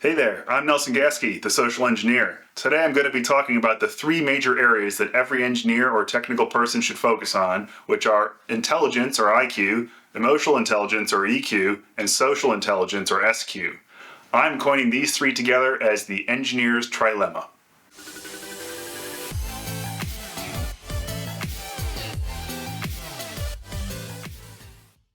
Hey there, I'm Nelson Gasky, the social engineer. Today I'm going to be talking about the three major areas that every engineer or technical person should focus on, which are intelligence or IQ, emotional intelligence or EQ, and social intelligence or SQ. I'm coining these three together as the engineer's trilemma.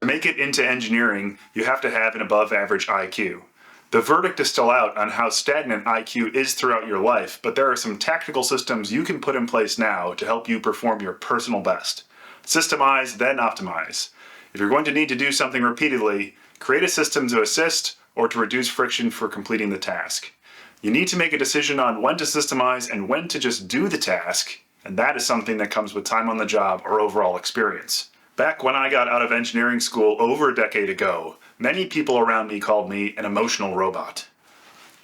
To make it into engineering, you have to have an above average IQ. The verdict is still out on how stagnant IQ is throughout your life, but there are some tactical systems you can put in place now to help you perform your personal best. Systemize, then optimize. If you're going to need to do something repeatedly, create a system to assist or to reduce friction for completing the task. You need to make a decision on when to systemize and when to just do the task, and that is something that comes with time on the job or overall experience. Back when I got out of engineering school over a decade ago, many people around me called me an emotional robot.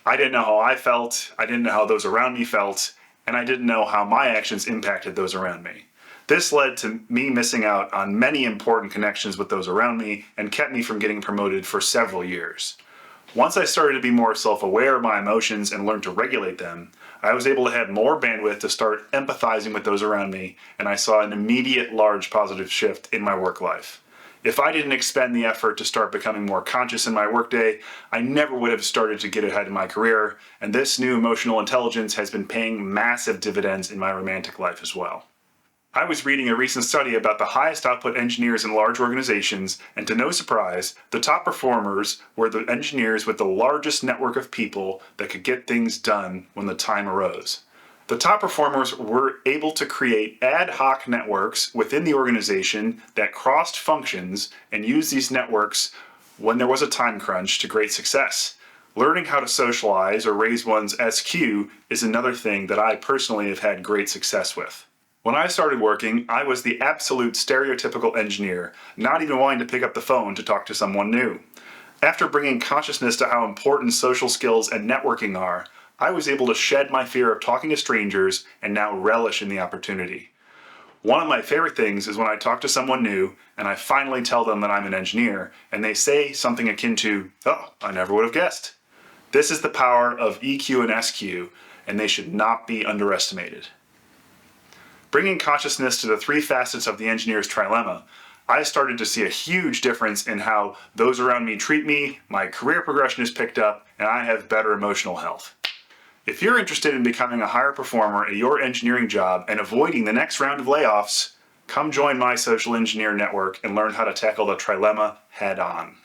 I didn't know how I felt, I didn't know how those around me felt, and I didn't know how my actions impacted those around me. This led to me missing out on many important connections with those around me and kept me from getting promoted for several years. Once I started to be more self-aware of my emotions and learned to regulate them, I was able to have more bandwidth to start empathizing with those around me, and I saw an immediate large positive shift in my work life. If I didn't expend the effort to start becoming more conscious in my workday, I never would have started to get ahead in my career, and this new emotional intelligence has been paying massive dividends in my romantic life as well. I was reading a recent study about the highest output engineers in large organizations, and to no surprise, the top performers were the engineers with the largest network of people that could get things done when the time arose. The top performers were able to create ad hoc networks within the organization that crossed functions and use these networks when there was a time crunch to great success. Learning how to socialize or raise one's SQ is another thing that I personally have had great success with. When I started working, I was the absolute stereotypical engineer, not even wanting to pick up the phone to talk to someone new. After bringing consciousness to how important social skills and networking are, I was able to shed my fear of talking to strangers and now relish in the opportunity. One of my favorite things is when I talk to someone new and I finally tell them that I'm an engineer and they say something akin to, "Oh, I never would have guessed." This is the power of EQ and SQ, and they should not be underestimated. Bringing consciousness to the three facets of the engineer's trilemma, I started to see a huge difference in how those around me treat me, my career progression is picked up, and I have better emotional health. If you're interested in becoming a higher performer at your engineering job and avoiding the next round of layoffs, come join my social engineer network and learn how to tackle the trilemma head on.